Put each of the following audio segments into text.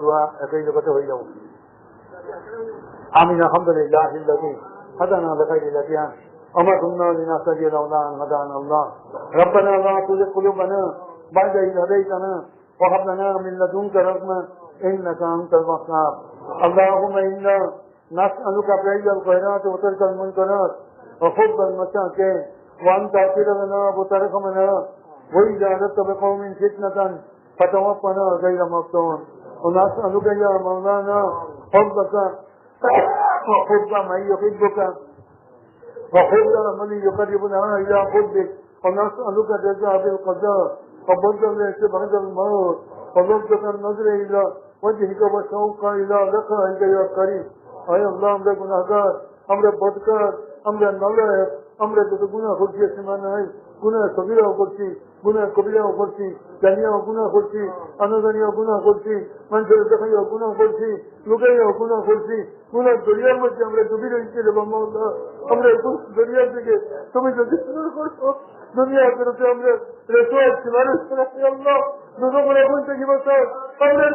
দোয়া একই জগতে হয়ে যাবো। আমিন। আলহামদুলিল্লাহ هدنا لخير الأديان وما كنا لنهتدي لولا أن هدانا الله ربنا لا تزغ قلوبنا بعد إذ هديتنا وهب لنا من لدنك رحمة إنك أنت الوهاب اللهم إنا نسألك فعل الخيرات وترك المنكرات وحب المساكين وأن تغفر لنا وترحمنا وإذا أردت بقوم فتنة فتوفنا غير مفتون ونسألك يا مولانا حبك وحب من يحبك وحب من يقربنا إلى حبك ونسألك جزاء بالقضاء وبدل ليس بعد الموت ولذة النظر إلى وجهك وشوق إلى لقائك يا كريم أي الله আমরা গুনাহগার আমরা বদকার আমরা নালায়েক আমরা যত গুনাহ করছি সীমা নাই গুনাহ সগীরাও করছি গুনাহ কবিরাও করছি জানিয়াও গুনাহ করছি অনজানিয়াও গুনাহ করছি মানুষের দেখাইয়াও গুনাহ করছি লোকাইয়াও গুনাহ করছি গুনাহ দরিয়ার মধ্যে আমরা ডুবে রয়েছি রে বাবা আমরা দরিয়ার দিকে তুমি যদি শুরু করছো দুনিয়ার বিরুদ্ধে আমরা রেসোয়ার সিমারের সাথে আল্লাহ দুটো করে বলতে কি বলছো আমরা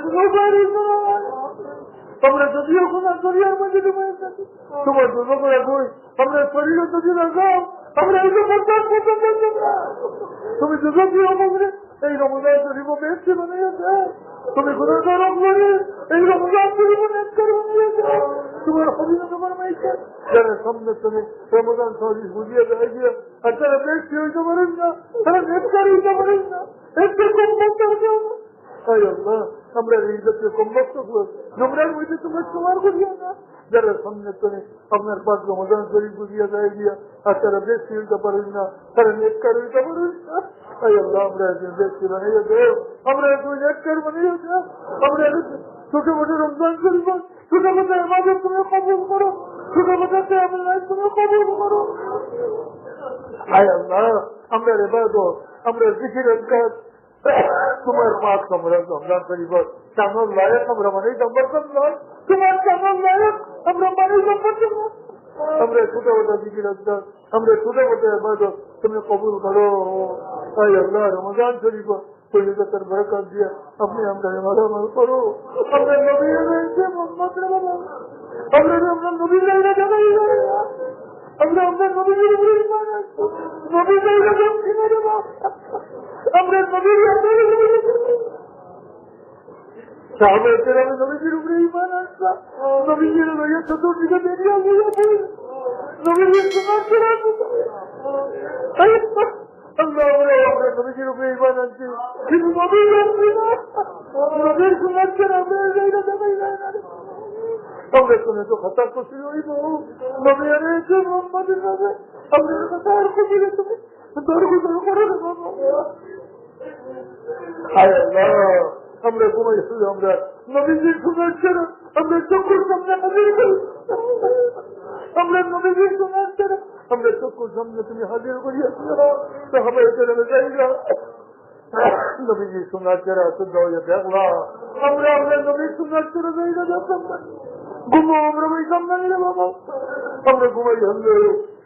তোমরা যদিও গুনাহ দরিয়ার মধ্যে ডুবে থাকি তোমার দুটো করে বই আমরা শরীর যদি লাগাও আমরা এই তুমি দুটো কি হবে এই রমজান শরীফ বেশি বানিয়েছে তুমি গুনাহগার করে এই রমজান শরীফ নেককার বানিয়েছে তোমার হবিনা তোমার মাইকে যারা সামনে তুমি রমজান শরীফ বুঝিয়ে দেয় গিয়ে আর তারা বেশি হইতে পারেন না তারা নেককার হইতে পারেন না একটু কম বলতে হবে আল্লাহ আমরা এই জাতীয় কমবক্ত নোংরার মধ্যে তোমার তোমার করিয়া না যারা সামনে তুমি আপনার পাঁচ রমজান শরীফ বুঝিয়ে দেয় গিয়া আর তারা বেশি হইতে পারেন না তারা নেককার হইতে পারেন না আল্লাহ আমরা একদিন বেশি বানিয়ে দেও আমরা একদিন নেককার বানিয়ে দেও আমরা ছোট মোটো রমজান শরীফ ছোট মোটো আমাদের তুমি কবুল করো ছোট মোটাতে আমরা তুমি কবুল করো আয় আল্লাহ আমরা ইবাদত আমরা জিকির আজকার তোমার পাক আমরা রমজান শরীফ চানোর লায়ক আমরা মানে বরকত নয় তোমার চানোর লায়ক আমরা মানে বরকত নয় আমরা ছোট মোটো জিকির আজকার আমরা ছোট মোটো ইবাদত তুমি কবুল করো আয় আল্লাহ রমজান শরীফ শরীয়তের বরকত দিয়ে আপনি আমরা মালামাল করো আমরা নবীর রয়েছে মোহাম্মদ রাসূল আমরা নবীর লাইনে যাই আমরা নবীর উপরে ঈমান আনছি নবীর লাইনে যাচ্ছি না রে আমরা নবীর সাহাবায়ে কেরাম নবীর উপরে ঈমান আনছে নবীর লাইনে চতুর্দিকে বেরিয়ে আসে নবীর সুন্নাত আল্লাহ আমরা নবীর উপরে ঈমান আনছি কিন্তু নবীর নবীর সুন্নাত আমরা লাইনে যাই না আমরা শুনে তো খতা খুশি হইব নবী আলাইহিস মুহাম্মাদের নামে আমরা কথা আর খুশি তুমি দরগুলো করে দেব আয় আল্লাহ আমরা ঘুমাই শুধু আমরা নবীজির সুন্নাত ছাড়া আমরা চোখের সামনে হাজির করি আমরা নবীজির সুন্নাত ছাড়া আমরা চোখের সামনে তুমি হাজির করিয়াছিল সাহাবায়ে কেরামের জায়গা নবীজির সুন্নাত ছাড়া শুদ্ধ হয়ে দেখলা আমরা নবীর সুন্নাত ছাড়া জায়গা দেখলাম ঘুমো আমরা ওই সামনে নিলে বাবা আমরা ঘুমাই হলে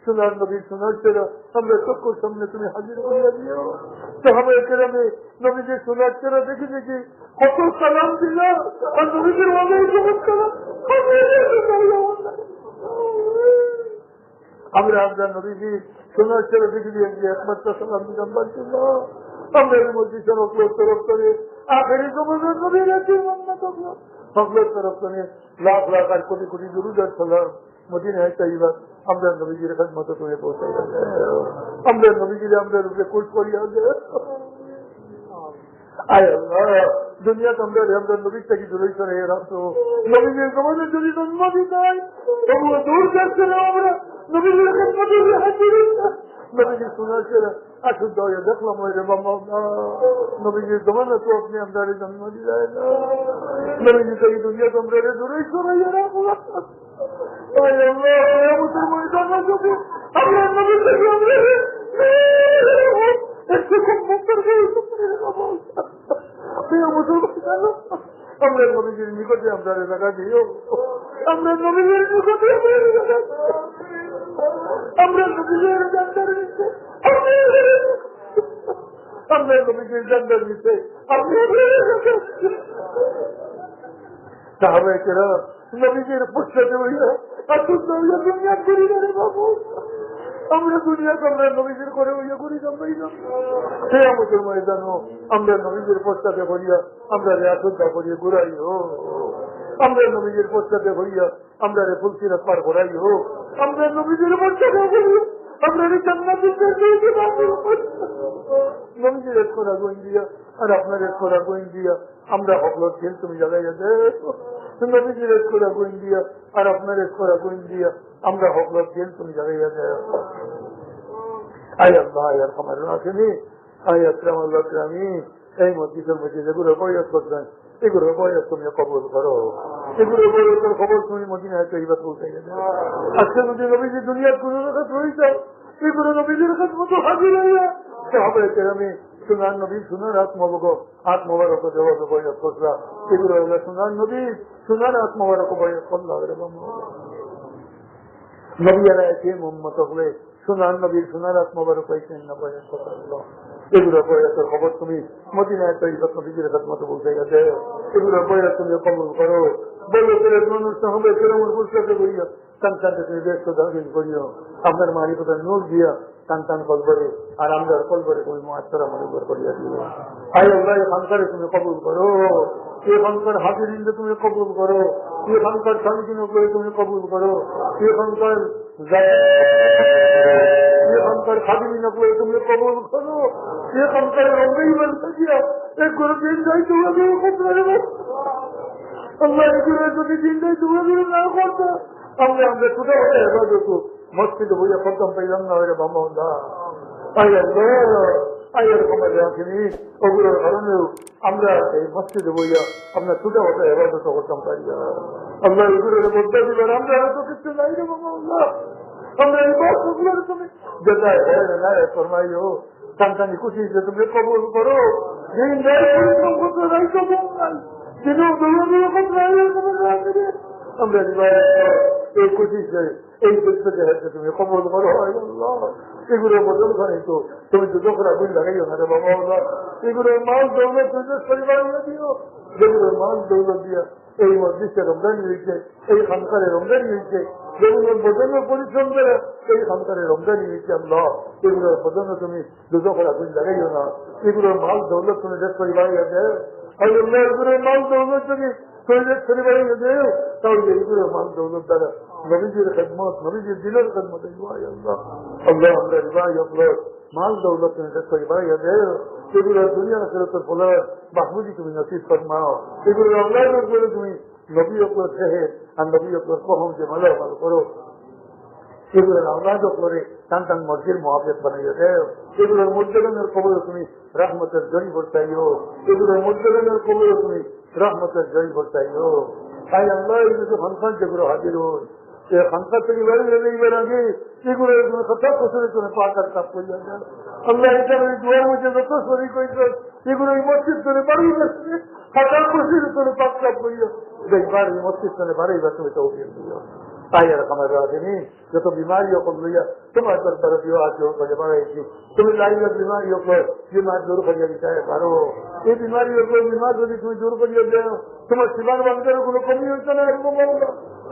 সোনার নবীর সোনার ছেড়া আমরা চক্ষুর সামনে তুমি হাজির করিয়া দিও সাহাবায়ে কেরামে নবীজির সোনার ছেড়া দেখি দেখি কত সালাম দিল আর নবীজির অনেক চমৎকার আমরা নবীজি সোনার ছেড়া দেখি দিয়ে একমাত্র সালাম দিলাম বাড়ছিল আমরা এর মধ্যে সড়ক তরফ করে আখেরি সমাজের নবীর আছে সকলের তরফ করে লাখ লাখ আর কোটি কোটি দুরুদ আর সালাম মদিনায় তাইয়্যিবা আমরা নবীজির খিদমতে তুমি পৌঁছাই আমরা নবীজির আমরা রূপে কুল করিয়া দে আয় আল্লাহ দুনিয়াতে আমরা নবীর থেকে দূরে সরে রাখো নবীজির জমানে যদি জন্মদি দেয় তবুও দূর করছে না আমরা নবীজির খিদমতে হাজির নবীজির সুন্নাত ছেড়ে আসুদ্ধ হয়ে দেখলাম ওই রে বাবা নবীজির জমানে তো আপনি আমরা জন্ম দিলাই না নবীজি থেকে দুনিয়া তো আমরা দূরে সরাইয়া রাখো মুসলমান যদি আমরা নবী থেকে আমরা একটু খুব মুক্তর আমরা নবীজির নিকটে আমরা জায়গা দিও আমরা নবীজির নিকটে আমরা নবীজির জান্নাতের নিচে আমরা নবীজির জান্নাতের নিচে সাহাবায়ে কেরাম নবীজির পশ্চাতে হইয়া আসুন নবী দুনিয়া করি না রে বাবু, আমরা দুনিয়া আমরা নবীজির করে হইয়া করি যাই না। সে আমাদের ময়দানও আমরা নবীজির পশ্চাতে হইয়া আমরা রে আশুদ্ধা করিয়ে ঘুরাই হোক, আমরা নবীজির পশ্চাতে হইয়া আমরা রে ফুলসিরাত পার করাই হোক, আমরা নবীজির পশ্চাতে হইয়া আমরা রে জান্নাতের নবীজির এক করা গোয়েন দিয়া আর আপনার এক করা গোয়েন দিয়া আমরা হকলত খেল তুমি জায়গায় দেখো, নবীজির এক করা গোয়েন দিয়া আর আপনার এক করা গোয়েন দিয়া আমরা হকলত খেল তুমি জায়গায় দেখো। আয় আল্লাহ আয়ার আমার রাখেনি, আয় আকরাম আল্লাহ আকরামিন, এই মসজিদের মধ্যে যেগুলো বয়স করবেন এগুলো বয়স তুমি কবুল করো, এগুলো বয়সের খবর তুমি মদিনায় তৈবাত বলতে গেলে আজকে যদি নবীজি দুনিয়ার কোন রকম রয়েছে এগুলো নবীজির কাছে মতো হাজির হইয়া সাহাবায়ে কেরামে সুনান নবী সুনার আত্মবারক দেওয়া বয়স করলা, এগুলো হলো সুনান নবী সুনার আত্মবারক বয়স করলা। নবী এরা একে মোহাম্মত হলে সুনান নবীর সুনার আত্মবারক হয়েছেন না বয়স করল, এগুলো বয়সের খবর তুমি মদিনায় তৈবাত নবীজির কাছে মতো বলতে গেছে, এগুলো বয়স তুমি কবুল করো। বয়সের মানুষ সাহাবায়ে কেরামের পুরস্কার করিয়া সন্তানকে তুমি ব্যস্ত দাখিল করিও, আপনার মারিফতের নূর দিয়া সন্তান কলবরে আর আমরা কলবরে তুমি মুআসসারা মনোবর করিয়া দিও। আয় আল্লাহ এখানকারে তুমি কবুল করো, এখানকার হাজিরিনকে তুমি কবুল করো, এখানকার স্বামীকে তুমি কবুল করো, এখানকার খাদিমিনকে তুমি কবুল করো, এখানকার রঙ্গই বলতে গিয়া এক করে দিন যাই তোমাকে আল্লাহ এগুলো যদি দিনটাই তোমাকে না করতো আমরা আমরা ছুটে হতে হেফাজত মসজিদে বইয়া প্রথম পাইলাম না ওইটা বাম্মা আয়ের কমে রাখিনি, ওগুলোর কারণেও আমরা এই মসজিদে বইয়া আমরা ছুটে হতে হেফাজত করতাম পারি না। আমরা এগুলোর মধ্যে দিবার আমরা হয়তো কিছু নাই রে বাবা, আমরা এই বাসগুলোর তুমি যেটাই না ফরমাইও সন্তানি খুশি যে তুমি কবুল করো, আমরা এই খুশি এই দুঃখকে হচ্ছে তুমি কবুল করো। এগুলো বদল করে তো তুমি তো দোকরা গুণ লাগাইও না রে বাবা, এগুলো মাল দৌলত পরিবার দিও, যেগুলো মাল দৌলত দিয়া এই মসজিদে রমজানি হয়েছে, এই খানকারে রমজানি হয়েছে, যেগুলোর বদন্য পরিশ্রম করে এই খানকারে রমজানি হয়েছে আল্লাহ, এগুলোর বদন্য তুমি দুদকরা গুণ লাগাইও না, এগুলোর মাল দৌলত তুমি দেশ পরিবার দেয়, এগুলোর মাল দৌলত তুমি পরিবার দেও, তাহলে এগুলোর মাল দৌলত দ্বারা নবীজির খেদমত নবীজির দিনের খেদমত আল্লাহ আল্লাহ আমরা রিবাই আপনার মাল দৌলত তুমি দেশ পরিবার দেও, এগুলো দুনিয়া ফেরতের ফলে মাহমুদি তুমি নসিব ফরমাও, এগুলো আল্লাহর করে তুমি নবী আপনার সেহেদ আর নবী আপনার কহম যে মালা মাল করো, এগুলোর আওলাদ করে সন্তান মসজিদ মহাব্বত বানাইয়া দেও, এগুলোর মধ্যগণের কবরে তুমি রহমতের জড়ি ভরতাইও, এগুলোর মধ্যগণের কবরে তুমি রহমতের জড়ি ভরতাইও। তাই আল্লাহ এগুলো ফানসান যেগুলো হাজির হন খানসার থেকে বেড়ে আগে এগুলো সব বছরের জন্য পাকার কাজ করিয়া দেন আল্লাহ, এটা ওই দুয়ার মধ্যে যত শরীর করেছে এগুলো এই মসজিদ করে বাড়িয়ে যাচ্ছে, হাজার বছরের জন্য পাক কাজ করিয়া দেখবার এই মসজিদ করে বাড়াই যাচ্ছে ওইটা উঠিয়ে দিও। তাই আর আমার রাজনী যত বিমারিও কম লইয়া তোমার দরকার দিও আজ জোর করে বাড়াইছি, তুমি লাইয়া বিমারিও করে বিমার দূর করিয়া দিতে পারো, এই বিমারিও করে বিমার যদি তুমি দূর করিয়া দেও তোমার শিবার বান্দারও কোনো কমি হইতে না, এরকম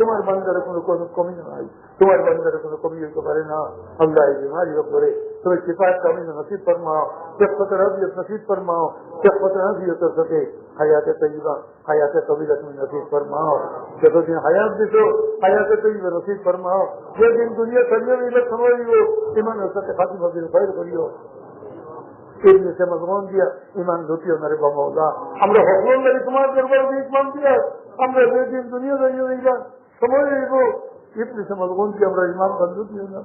তোমার বান্দারে কোনো কমি নাই, তোমার বান্দারে কোনো কমি হইতে পারে না। আল্লাহ এই বিমারিও করে তুমি শিফায়ত কামি নসিব ফরমাও, শফকত রাজিয়ত নসিব ফরমাও, শফকত রাজিয়ত সাথে হায়াতে তৈবা হায়াতে তবিলা তুমি নসিব ফরমাও, যতদিন হায়াত দিত হায়াতে তৈবা নসিব ফরমাও, যেদিন দুনিয়া সরিয়ে মিলে সময় দিব ইমানের সাথে খাতি ভাবির ফয়ের করিও, এমনি সে মজমন দিয়া ইমান ধুতিও নারে বাবা, আমরা হকম নারী তোমার দরবার ইমান দিয়া আমরা যেদিন দুনিয়া দাঁড়িয়ে দিলাম সময় দিব ইবনে সে মজমন দিয়ে আমরা ইমান বন্ধু দিও না,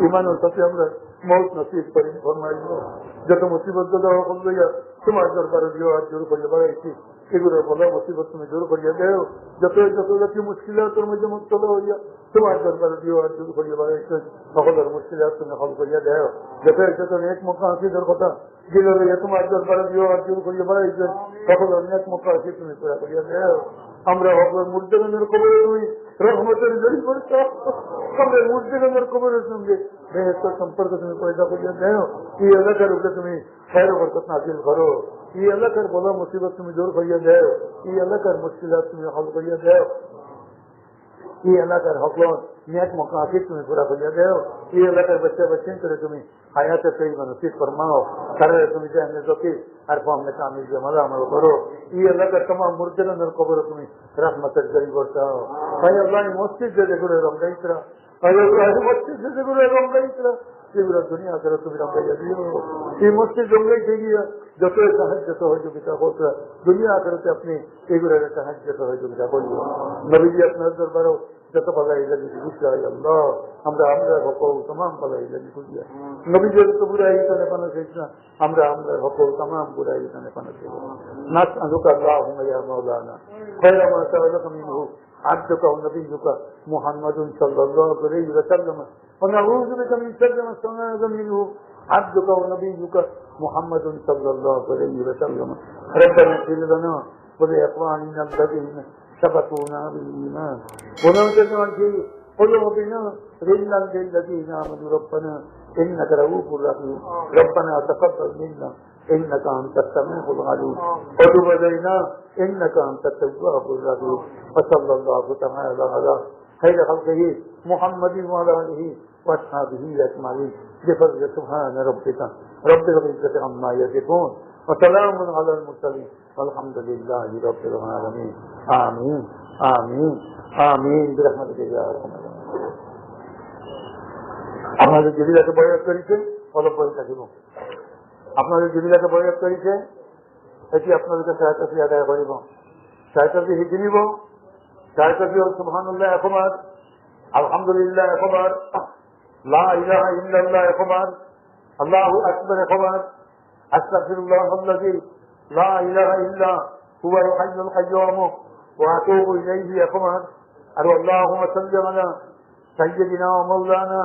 ইমানের সাথে আমরা মৌত নসিব করি ফরমাইব, যত মুসিবত হকম লইয়া তোমার দরবারে দিও আর জোর করিয়া বাড়াইছি, এগুলো বলা মুসিবত তুমি দূর করিয়া দেও, যত যত জাতি মুশকিলাতের মধ্যে মুক্তলা হইয়া তোমার দরবারে দিও আর দূর করিয়া বাড়াইছে, সকলের মুশকিলাত তুমি হল করিয়া দেও, যত যত নেক মক্কা হাসিদের কথা যেগুলো লইয়া তোমার দরবারে দিও আর দূর করিয়া বাড়াইছে, সকলের নেক মক্কা হাসি তুমি পুরা করিয়া দেও। আমরা সকলের মুর্দেগণের কবরে তুমি রহমতের জড়ি করছো, আমরা মুর্দেগণের কবরের সঙ্গে বেহেশতের সম্পর্ক তুমি পয়দা করিয়া দেও, এই এলাকার উপরে তুমি খৈর বরকত নাজিল করো। এই এলাকার বড় মুসিবত তুমি দূর করিয়া দেও, এই এলাকার মুশকিলাত তুমি হল করিয়া দেও, এই এলাকার হকল নেক মকাসিদ তুমি পুরা করিয়া দেও, এই এলাকার বাচ্চা বাচ্চিন করে তুমি হায়াতে তৈবা নসিব ফরমাও, তারা তুমি জানে জকি আর ফামনে কামিল জামাল আমল করো, এই এলাকার तमाम মুরতাদের কবর তুমি রহমতের জরি বর্ষাও। ভাই আল্লাহ মসজিদ যেগুলো রঙ্গাইতরা, ভাই আল্লাহ মসজিদ যেগুলো রঙ্গাইতরা সেগুলো দুনিয়া করে তুমি রঙ্গাইয়া দিও। এই মসজিদ রঙ্গাইতে গিয়া যত সাহায্য সহযোগিতা হোক দুনিয়া করতে আপনি এগুলোর সাহায্য সহযোগিতা করবো। নবীজি আপনার দরবারও যত পালাই লাগি বুঝলাই আল্লাহ আমরা হকল तमाम পালাই লাগি বুঝিয়া নবীজির তো বুড়াই এখানে পানা চাইছ না, আমরা হকল तमाम বুড়াই এখানে পানা চাইব। নাস আলুকা আল্লাহুম্মা ইয়া মাওলানা খায়রা মা সাআলাকা মিনহু عبدك ونبيك محمد صلى الله عليه وسلم ونعوذ بك من شر ما استعاذ منه عبدك ونبيك محمد صلى الله عليه وسلم ربنا اغفر لنا ولإخواننا الذين سبقونا بالإيمان ولا تجعل في قلوبنا غلا للذين آمنوا ربنا إنك رؤوف رحيم ربنا تقبل منا إنك أنت السميع العليم وتب علينا إنك أنت التواب الرحيم وصلى الله تعالى على خير خلقه محمد وعلى آله وأصحابه أجمعين بفضل سبحان ربك رب العزة عما يصفون وسلام على المرسلين والحمد لله رب العالمين آمين آمين آمين برحمتك يا أرحم الراحمين। আপনাদের জীবিকাকে বয়স করেছে অল্প বয়স থাকিব, আপনাদের জীবিকাকে বয়স করেছে এটি আপনাদেরকে সহায়তা আদায় করিব, সহায়তা শিখি নিব, সহায়তা সুবহানাল্লাহ একবার, আলহামদুলিল্লাহ একবার, লা ইলাহা ইল্লাল্লাহ একবার, আল্লাহু আকবার একবার, আস্তাগফিরুল্লাহাল্লাযী লা ইলাহা ইল্লা হুয়াল হাইয়ুল কাইয়্যুম ওয়া আতুবু ইলাইহি একবার, আর আল্লাহুম্মা সাল্লি আলা সাইয়্যিদিনা ওয়া মাওলানা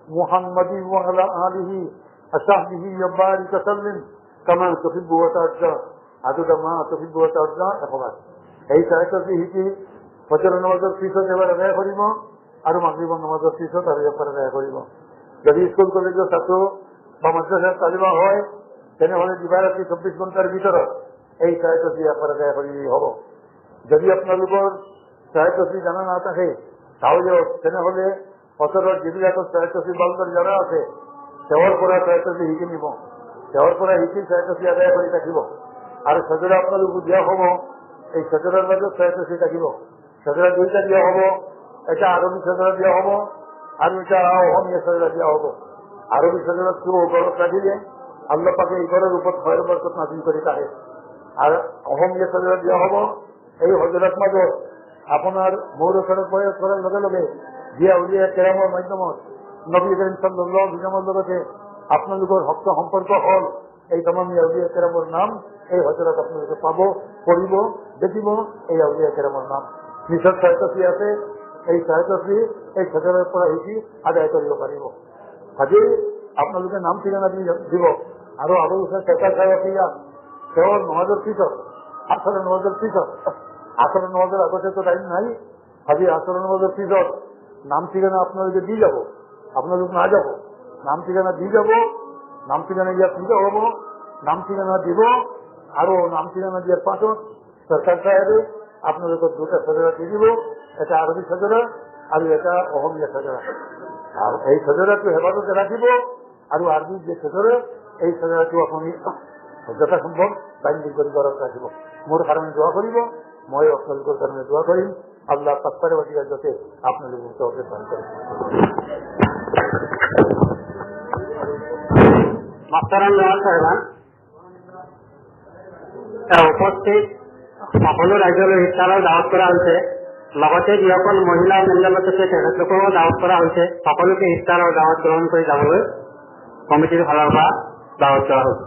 মুহাম্মাদিন ওয়া আলা আলিহি وصحبه وبارك وسلم كما تحب وترضى عدد ما تحب وترضى একবার। এই সহায়তাটি হিটি ফজর নামাজের ফিসত এবার আদায় করিব আর মাগরিব নামাজের ফিসত আর এবার আদায় করিব। যদি স্কুল কলেজের ছাত্র বা মাদ্রাসার তালিমা হয় তেনেহলে দিবারাত্রি 24 ঘণ্টার ভিতৰত এই সহায়তাটি একবার আদায় করিলেই হব। যদি আপোনালোকৰ সহায়তাটি জানা না থাকে তাহলে তেনেহলে বছৰৰ যিবিলাকৰ সহায়তাটি বালকৰ যারা আছে সেৱাৰ পৰা সহায়তাটি শিকি নিব, সেৱাৰ পৰা শিকি সহায়তাটি আদায় কৰি থাকিব। আৰু সজৰা আপোনালোক দিয়া হব, এই সজৰাৰ মাজত সহায়তাটি থাকিব। সজৰা দুইটা দিয়া হব, এটা আৰবী সজৰা দিয়া হব আৰু এটা অসমীয়া সজৰা দিয়া হব। আরবি সজরা পুরো গরত রাখিলে আল্লাহ পাকে এই ঘরের উপর খয়ের বরকত নাজিল করে থাকে। আর অহমিয়া সজরা দেওয়া হব এই হজরত মাঝে আপনার মৌর সড়ক বয়স করার লগে লগে জিয়া উলিয়া কেরামর মাধ্যমত নবী করিম সাল্লাল্লাহু আলাইহি ওয়াসাল্লামের লগে আপনাদের হক সম্পর্ক হল। এই তমাম আউলিয়া কেরামর নাম এই হজরত আপনাদেরকে পাবো, পড়িব, দেখিব। এই আউলিয়া কেরামর নাম নিছক সহায়তাশ্রী আছে, এই সহায়তাশ্রী এই সজরের পর শিকি আদায় করিব পারিব। কাজে আপনাদেরকে নাম ঠিকানা দিব। আরো আবু হুসেন সরকার সাহেব কেবল নমাজের পিছর আসর নমাজের পিছর আসর নমাজের আগতে তো টাইম নাই। কাজে আসর নমাজের পিছর নাম ঠিকানা আপনাদেরকে দিয়ে যাবো। আপনাদের না যাব, নাম ঠিকানা দিয়ে যাবো। নাম ঠিকানা দিয়ে খুঁজে হবো, নাম ঠিকানা দিব। আরো নাম ঠিকানা দিয়ে পাঠক সরকার সাহেবে আপনাদেরকে দুটা সজরা দিয়ে দিব। এটা আরবি সজরা আর এটা অহমিয়া সজরা। আর এই সজরাকে হেফাজতে রাখিব। আর আরবি যে সজরা এই সজরাকে আপনি যথাসম্ভব বাইন্ডিং করে গরত রাখিব। মোর কারণে দোয়া করিব, মই আপনাদের কারণে দোয়া করি। আল্লাহ পাকপারে বাটিকা যাতে আপনাদের মুক্তি দান করে। উপস্থিত সকলো ৰাইজলৈ ইফতাৰৰ দাৱত কৰা হৈছে। লগতে যিসকল মহিলা মেম্বাৰ আছে তেখেতলোকৰো দাৱত কৰা হৈছে। সকলোকে ইফতাৰৰ দাৱত গ্ৰহণ কৰি যাবলৈ কমিটিৰ ফালৰ পৰা দাৱত কৰা হৈছে।